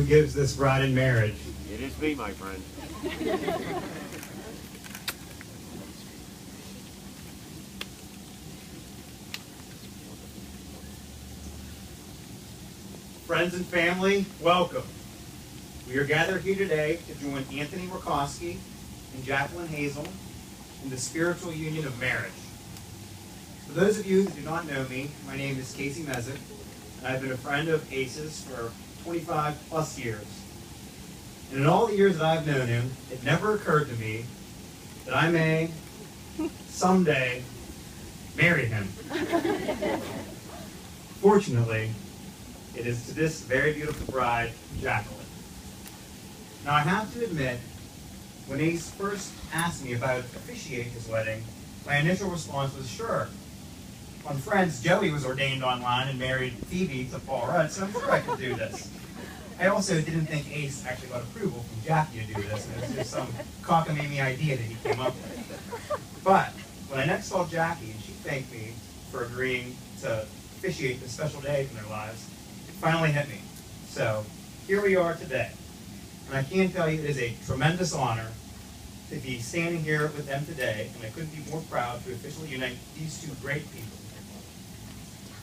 who gives this bride in marriage? It is me, my friend. Friends and family, welcome. We are gathered here today to join Anthony Rakowski and Jacqueline Hazel in the spiritual union of marriage. For those of you who do not know me, my name is Casey Mezyk, and I've been a friend of Ace's for 25 plus years. And in all the years that I've known him, it never occurred to me that I may someday marry him. Fortunately, it is to this very beautiful bride, Jacqueline. Now I have to admit, when Ace first asked me if I would officiate his wedding, my initial response was sure. On Friends, Joey was ordained online and married Phoebe to Paul Rudd, so I'm sure I could do this. I also didn't think Ace actually got approval from Jackie to do this, and it was just some cockamamie idea that he came up with. But when I next saw Jackie and she thanked me for agreeing to officiate this special day in their lives, it finally hit me. So here we are today. And I can tell you it is a tremendous honor to be standing here with them today, and I couldn't be more proud to officially unite these two great people.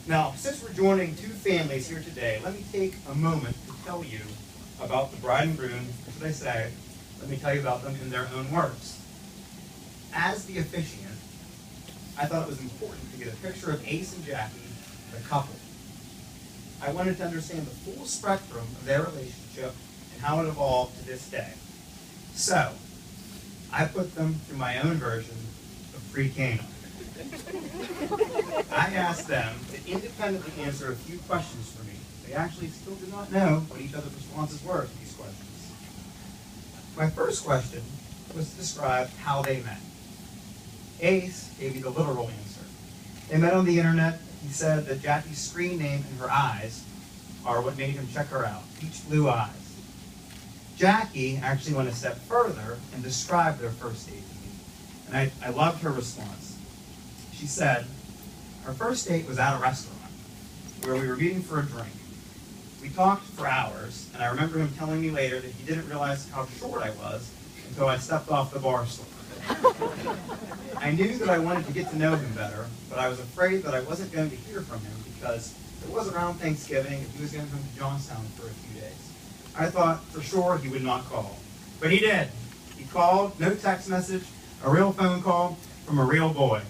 Now, since we're joining two families here today, let me take a moment to tell you about the bride and groom. Or should I say, let me tell you about them in their own words. As the officiant, I thought it was important to get a picture of Ace and Jackie, the couple. I wanted to understand the full spectrum of their relationship and how it evolved to this day. So, I put them through my own version of pre-Cana. I asked them to independently answer a few questions for me. They actually still did not know what each other's responses were to these questions. My first question was to describe how they met. Ace gave me the literal answer. They met on the internet. He said that Jackie's screen name and her eyes are what made him check her out, peach blue eyes. Jackie actually went a step further and described their first date to me, and I loved her response. She said, our first date was at a restaurant where we were meeting for a drink. We talked for hours, and I remember him telling me later that he didn't realize how short I was until I stepped off the bar stool. I knew that I wanted to get to know him better, but I was afraid that I wasn't going to hear from him because it was around Thanksgiving and he was going to come to Johnstown for a few days. I thought for sure he would not call, but he did. He called, no text message, a real phone call from a real boy.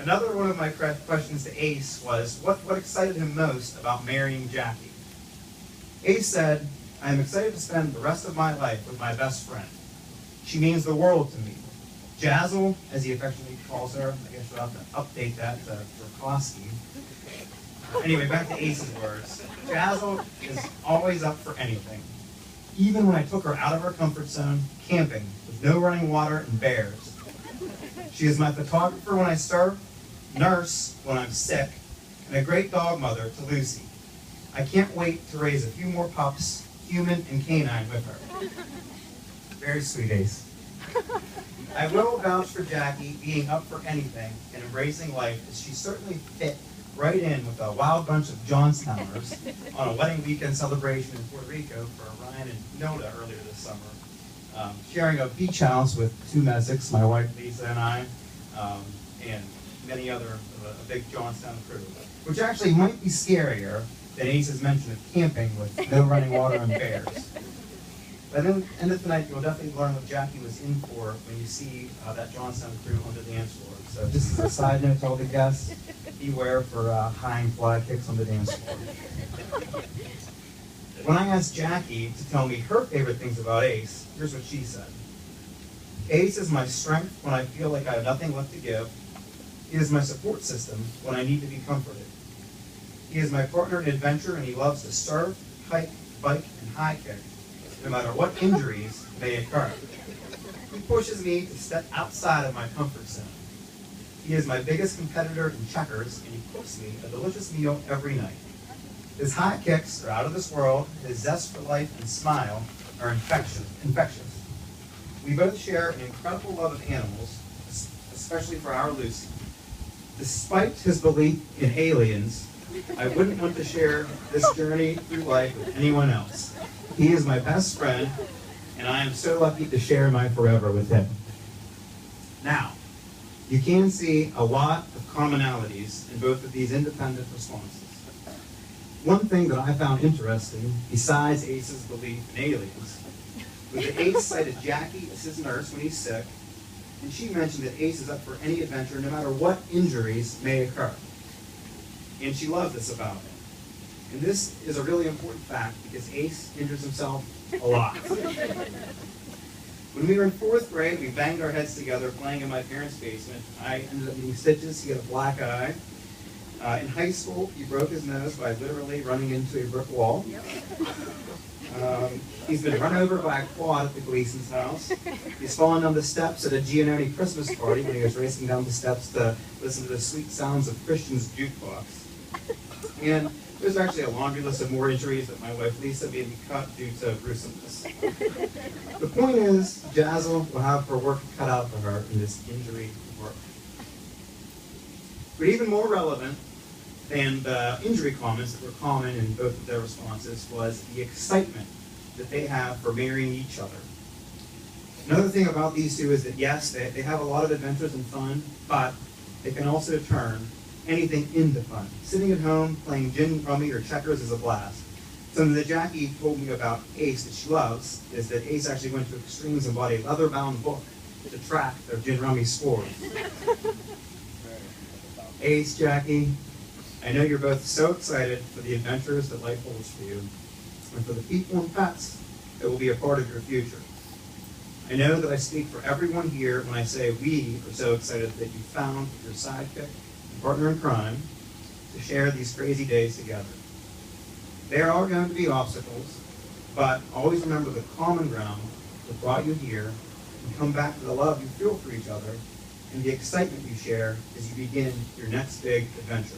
Another one of my questions to Ace was, what excited him most about marrying Jackie? Ace said, I am excited to spend the rest of my life with my best friend. She means the world to me. Jazzel, as he affectionately calls her, I guess we'll have to update that to Rakowski. Anyway, back to Ace's words. Jazzel is always up for anything. Even when I took her out of her comfort zone, camping, with no running water and bears. She is my photographer when I surf, nurse when I'm sick, and a great dog mother to Lucy. I can't wait to raise a few more pups, human and canine, with her. Very sweet, Ace. I will vouch for Jackie being up for anything and embracing life, as she certainly fit right in with a wild bunch of Johnstowners on a wedding weekend celebration in Puerto Rico for Ryan and Noda earlier this summer. Sharing a beach house with two Mezyks, my wife Lisa and I, and many other, a big Johnstown crew, which actually might be scarier than Ace's mention of camping with no running water and bears. By the end of tonight, you'll definitely learn what Jackie was in for when you see that Johnstown crew on the dance floor. So just as a side note to all the guests, beware for high and fly kicks on the dance floor. When I asked Jackie to tell me her favorite things about Ace, here's what she said. Ace is my strength when I feel like I have nothing left to give. He is my support system when I need to be comforted. He is my partner in adventure, and he loves to surf, hike, bike, and high kick, no matter what injuries may occur. He pushes me to step outside of my comfort zone. He is my biggest competitor in checkers, and he cooks me a delicious meal every night. His high kicks are out of this world. His zest for life and smile are infectious. We both share an incredible love of animals, especially for our Lucy. Despite his belief in aliens, I wouldn't want to share this journey through life with anyone else. He is my best friend, and I am so lucky to share my forever with him. Now, you can see a lot of commonalities in both of these independent responses. One thing that I found interesting, besides Ace's belief in aliens, was that Ace cited Jackie as his nurse when he's sick, and she mentioned that Ace is up for any adventure no matter what injuries may occur. And she loved this about him. And this is a really important fact because Ace injures himself a lot. When we were in 4th grade, we banged our heads together playing in my parents' basement. I ended up getting stitches, he got a black eye. In high school, he broke his nose by literally running into a brick wall. He's been run over by a quad at the Gleason's house. He's fallen down the steps at a Giannone Christmas party when he was racing down the steps to listen to the sweet sounds of Christian's jukebox. And there's actually a laundry list of more injuries that my wife Lisa made me cut due to gruesomeness. The point is, Jazzel will have her work cut out for her in this injury work. But even more relevant than the injury comments that were common in both of their responses was the excitement that they have for marrying each other. Another thing about these two is that yes, they have a lot of adventures and fun, but they can also turn anything into fun. Sitting at home playing gin rummy or checkers is a blast. Something that Jackie told me about Ace that she loves is that Ace actually went to extremes and bought a leather-bound book to track their gin rummy scores. Ace, Jackie, I know you're both so excited for the adventures that life holds for you and for the people and pets that will be a part of your future. I know that I speak for everyone here when I say we are so excited that you found your sidekick and partner in crime to share these crazy days together. There are going to be obstacles, but always remember the common ground that brought you here and come back to the love you feel for each other and the excitement you share as you begin your next big adventure.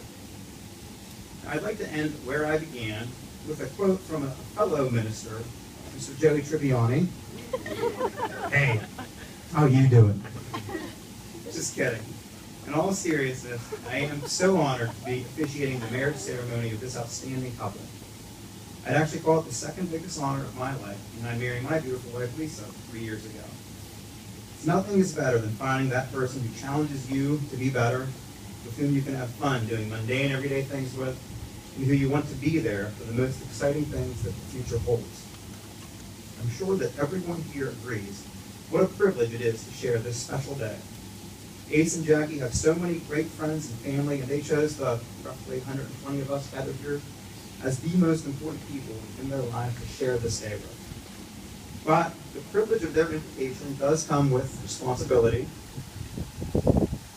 I'd like to end where I began with a quote from a fellow minister, Mr. Joey Tribbiani. Hey, how you doing? Just kidding. In all seriousness, I am so honored to be officiating the marriage ceremony of this outstanding couple. I'd actually call it the second biggest honor of my life, and I'm marrying my beautiful wife, Lisa, 3 years ago. Nothing is better than finding that person who challenges you to be better, with whom you can have fun doing mundane, everyday things with, and who you want to be there for the most exciting things that the future holds. I'm sure that everyone here agrees what a privilege it is to share this special day. Ace and Jackie have so many great friends and family, and they chose the roughly 120 of us gathered here as the most important people in their lives to share this day with. But the privilege of their invitation does come with responsibility.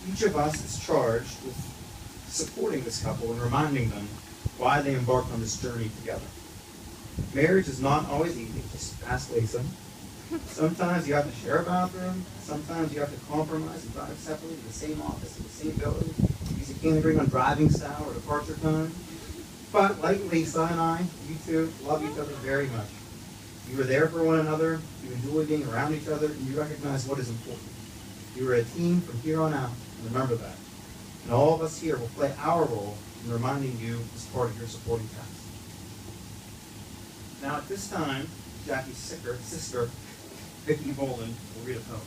Each of us is charged with supporting this couple and reminding them why they embarked on this journey together. Marriage is not always easy, just ask Lisa. Sometimes you have to share a bathroom, sometimes you have to compromise and drive separately to the same office in the same building because you can't agree on driving style or departure time. But like Lisa and I, you two love each other very much. You are there for one another, you enjoy being around each other, and you recognize what is important. You are a team from here on out, and remember that. And all of us here will play our role in reminding you as part of your supporting cast. Now at this time, Jackie's sister, Vicki Boland, will read a poem.